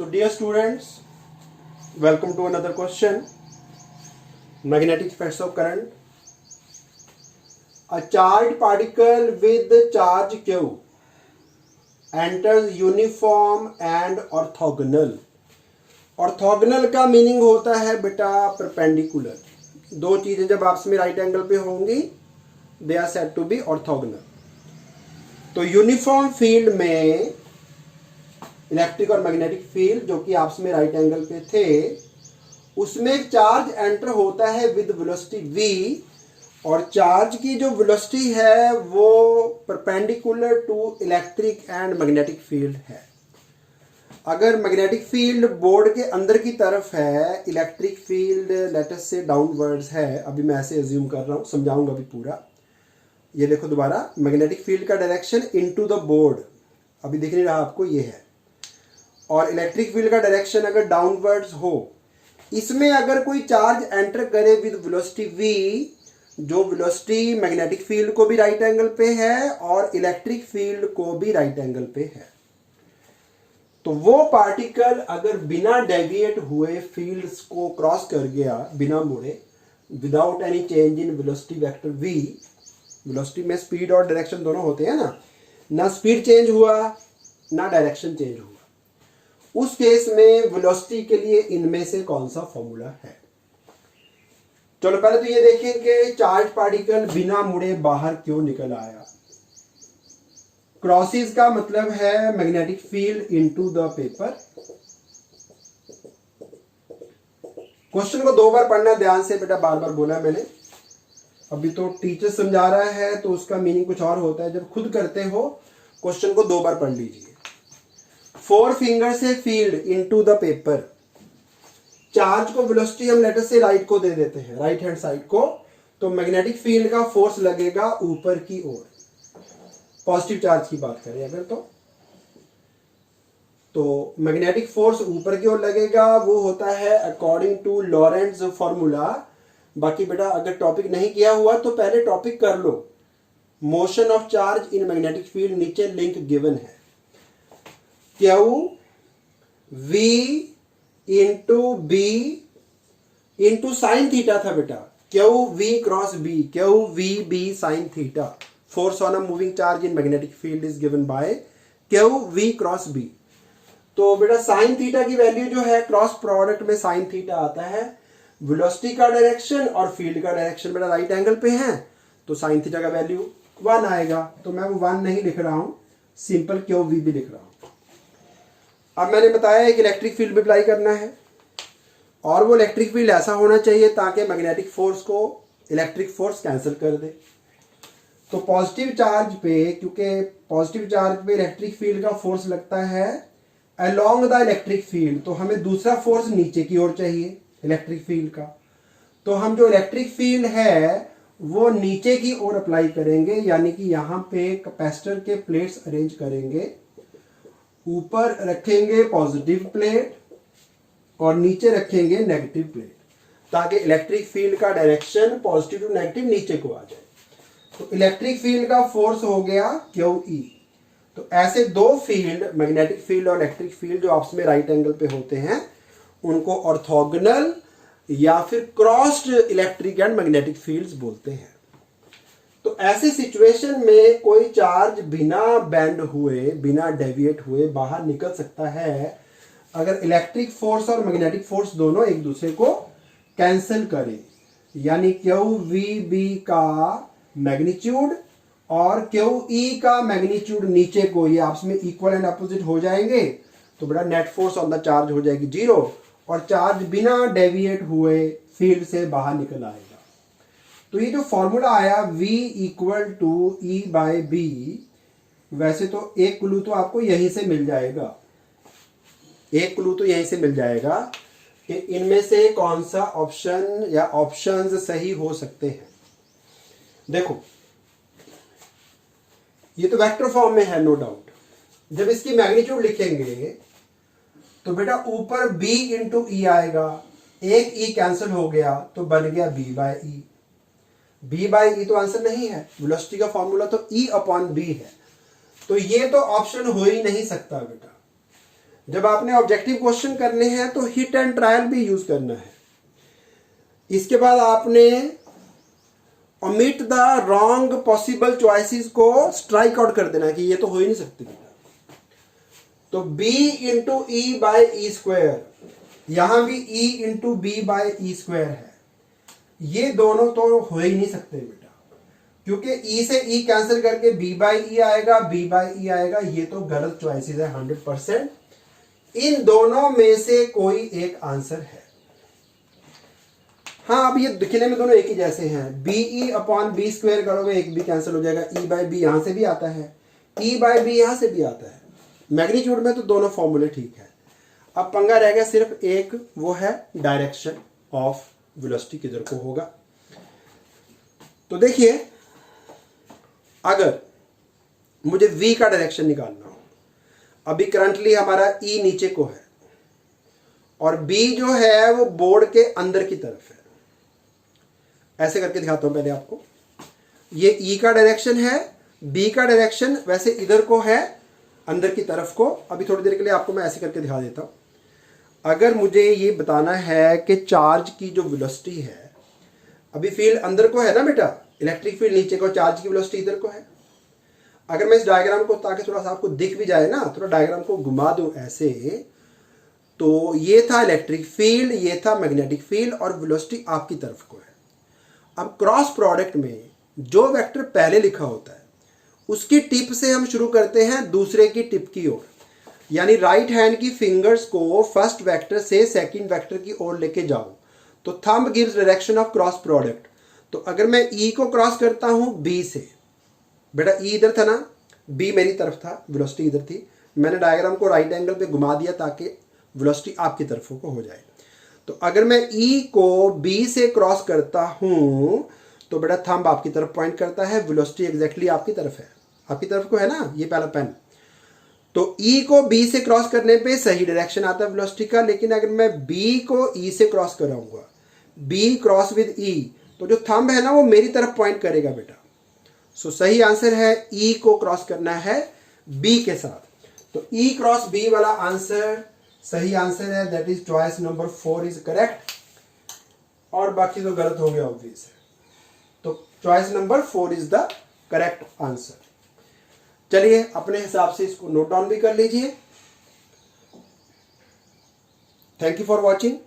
तो dear students, welcome to another question. Magnetic effects of current. A charged particle with charge Q enters uniform and orthogonal. Orthogonal का meaning होता है बेटा perpendicular. दो चीजें जब आपस में राइट एंगल पे होंगी they are said to be orthogonal. तो यूनिफॉर्म फील्ड में इलेक्ट्रिक और मैग्नेटिक फील्ड जो कि आपस में राइट एंगल पे थे, उसमें एक चार्ज एंटर होता है विद वेलोसिटी v, और चार्ज की जो वेलोसिटी है वो perpendicular to electric and magnetic field है. अगर मैग्नेटिक फील्ड बोर्ड के अंदर की तरफ है, इलेक्ट्रिक फील्ड लेट अस से डाउनवर्ड्स है. अभी मैं ऐसे अज्यूम कर रहा हूँ, समझाऊंगा अभी पूरा. ये देखो दोबारा, मैग्नेटिक फील्ड का डायरेक्शन इनटू द बोर्ड अभी दिख नहीं रहा आपको, ये है. और इलेक्ट्रिक फील्ड का डायरेक्शन अगर डाउनवर्ड्स हो, इसमें अगर कोई चार्ज एंटर करे विद वेलोसिटी v, जो वेलोसिटी मैग्नेटिक फील्ड को भी राइट एंगल पे है और इलेक्ट्रिक फील्ड को भी राइट एंगल पे है, तो वो पार्टिकल अगर बिना डेविएट हुए फील्ड्स को क्रॉस कर गया, बिना मुड़े, without any change in velocity vector v, velocity में स्पीड और डायरेक्शन दोनों होते हैं ना स्पीड चेंज हुआ ना डायरेक्शन चेंज हुआ, उस केस में वेलोसिटी के लिए इनमें से कौन सा फॉर्मूला है. चलो पहले तो ये देखें कि चार्ज पार्टिकल बिना मुड़े बाहर क्यों निकल आया. क्रॉसिस का मतलब है magnetic field into the paper. Question को दो बार पढ़ना ध्यान से बेटा, बार बार बोला मैंने. अभी तो टीचर समझा रहा है तो उसका मीनिंग कुछ और होता है, जब खुद करते हो क्वेश्चन को दो बार पढ़ लीजिए. 4 फिंगर से field into the paper. Charge को वेलोसिटी हम लेटर से राइट को दे देते हैं, राइट हैंड साइड को, तो मैग्नेटिक फील्ड का फोर्स लगेगा ऊपर की ओर. पॉजिटिव चार्ज की बात करें अगर तो मैग्नेटिक फोर्स ऊपर की ओर लगेगा. वो होता है अकॉर्डिंग टू लॉरेंट्ज फॉर्मूला. बाकी बेटा अगर टॉपिक नहीं किया हुआ तो पहले टॉपिक कर लो. Motion of charge in magnetic field, नीचे लिंक गिवन है. Q v into b into sine theta था बेटा. Q v cross b, q v b sine theta. Force on a moving charge in magnetic field is given by q v cross b. तो बेटा sine theta की value जो है, cross product में sine theta आता है. Velocity का direction और फील्ड का डायरेक्शन बेटा राइट एंगल पे है, तो साइन थीटा का वैल्यू 1 आएगा. तो मैं वो 1 नहीं लिख रहा हूं, सिंपल क्यू v भी लिख रहा हूं. अब मैंने बताया एक इलेक्ट्रिक फील्ड भी अप्लाई करना है, और वो इलेक्ट्रिक फील्ड ऐसा होना चाहिए ताकि मैग्नेटिक फोर्स को इलेक्ट्रिक फोर्स कैंसिल कर दे. तो पॉजिटिव चार्ज पे, क्योंकि पॉजिटिव चार्ज पे इलेक्ट्रिक फील्ड का फोर्स लगता है अलोंग द इलेक्ट्रिक फील्ड, तो हमें दूसरा फोर्स नीचे की ओर चाहिए इलेक्ट्रिक फील्ड का. तो हम जो इलेक्ट्रिक फील्ड है वो नीचे की ओर अप्लाई करेंगे, यानी कि यहाँ पे कैपेसिटर के प्लेट्स अरेंज करेंगे. ऊपर रखेंगे पॉजिटिव प्लेट और नीचे रखेंगे नेगेटिव प्लेट, ताकि इलेक्ट्रिक फील्ड का डायरेक्शन पॉजिटिव टू नेगेटिव नीचे को आ जाए. तो इलेक्ट्रिक फील्ड का फोर्स हो गया QE. तो ऐसे दो फील्ड, मैग्नेटिक फील्ड और इलेक्ट्रिक फील्ड, जो आपस में राइट एंगल पे होते हैं, उनको ऑर्थोगोनल या फिर crossed electric and magnetic fields बोलते हैं. तो ऐसे सिचुएशन में कोई चार्ज बिना बेंड हुए, बिना डेविएट हुए बाहर निकल सकता है अगर इलेक्ट्रिक फोर्स और मैग्नेटिक फोर्स दोनों एक दूसरे को कैंसिल करें. यानी QVB का मैग्नीट्यूड और QE का मैग्नीट्यूड नीचे को, ये आपस में इक्वल एंड अपोजिट हो जाएंगे, तो बड़ा net force on the charge हो जाएगी 0, और चार्ज बिना डेविएट हुए फील्ड से बाहर निकल आएगा. तो ये जो फॉर्मूला आया v equal to E by B, वैसे तो एक क्लू तो आपको यहीं से मिल जाएगा, एक क्लू तो यहीं से मिल जाएगा कि इनमें से कौन सा ऑप्शन या ऑप्शंस सही हो सकते हैं. देखो ये तो वेक्टर फॉर्म में है नो डाउट. जब इसकी मैग्नीट्यूड लिखेंगे तो बेटा ऊपर b इंटू ई आएगा, एक e कैंसिल हो गया तो बन गया b by e. b by e तो आंसर नहीं है, वेलोसिटी का फॉर्मूला तो E अपॉन B है, तो ये तो ऑप्शन हो ही नहीं सकता बेटा. जब आपने ऑब्जेक्टिव क्वेश्चन करने हैं तो हिट एंड ट्रायल भी यूज करना है। इसके बाद आपने omit the wrong possible choices को स्ट्राइक आउट कर देना है कि ये तो हो ही नहीं सकती बेटा। तो b into E by E square, यहां भी e into B by E square है, ये दोनों तो हो ही नहीं सकते बेटा, क्योंकि e से e कैंसिल करके b बाई ई आएगा, b बाई ई आएगा, ये तो गलत चॉइसेस है 100%। इन दोनों में से कोई एक आंसर है। हाँ, अब ये दिखने में दोनों एक ही जैसे हैं, B E upon B square करोगे एक भी कैंसिल हो जाएगा, ई बाई बी यहां से भी आता है, ई बाई बी यहां से भी आता है, मैग्नीट्यूड में तो दोनों फॉर्मूले ठीक है। अब पंगा रह गया सिर्फ एक, वो है डायरेक्शन ऑफ वेलोसिटी किधर को होगा। तो देखिए, अगर मुझे v का डायरेक्शन निकालना हो, अभी करंटली हमारा e नीचे को है और b जो है वो बोर्ड के अंदर की तरफ है। ऐसे करके दिखाता हूं पहले आपको। ये e का डायरेक्शन है, b का डायरेक्शन वैसे इधर को है, अंदर की तरफ को। अभी थोड़ी देर के लिए आपको मैं ऐसे करके दिखा देता हूं। अगर मुझे ये बताना है कि चार्ज की जो वेलोसिटी है, अभी फील्ड अंदर को है ना बेटा, इलेक्ट्रिक फील्ड नीचे को, चार्ज की वेलोसिटी इधर को है। अगर मैं इस डायग्राम को, ताकि थोड़ा सा आपको दिख भी जाए ना, थोड़ा डायग्राम को घुमा दूं ऐसे, तो ये था इलेक्ट्रिक फील्ड, ये था मैग्नेटिक फील्ड और वेलोसिटी आपकी तरफ को है। अब क्रॉस प्रोडक्ट में जो वेक्टर पहले लिखा होता है उसकी टिप से हम शुरू करते हैं दूसरे की टिप की ओर, यानी राइट हैंड की फिंगर्स को फर्स्ट वेक्टर से सेकंड वेक्टर की ओर लेके जाओ, तो thumb gives direction of cross product. तो अगर मैं ई को क्रॉस करता हूं बी से, बेटा ई इधर था ना, बी मेरी तरफ था, वेलोसिटी इधर थी, मैंने डायग्राम को राइट एंगल पे घुमा दिया ताकि वेलोसिटी आपकी तरफों को हो जाए। तो अगर मैं ई को बी से क्रॉस करता हूं तो बेटा थंब आपकी तरफ पॉइंट करता है, वेलोसिटी एग्जैक्टली आपकी तरफ है, आपकी तरफ को है ना ये पहला पेन। तो ई को बी से क्रॉस करने पे सही डायरेक्शन आता है वेलोसिटी का, लेकिन अगर मैं बी को ई से क्रॉस कराऊंगा, बी क्रॉस विद ई, तो जो थंब है ना वो मेरी तरफ पॉइंट करेगा बेटा। सो सही आंसर है ई को क्रॉस करना है बी के साथ। तो ई क्रॉस बी वाला आंसर सही आंसर है, that is choice number 4 is correct, और बाकी तो गलत हो गया ऑब्वियस है। तो choice number 4 is the correct answer. चलिए अपने हिसाब से इसको नोट डाउन भी कर लीजिए। Thank you for watching.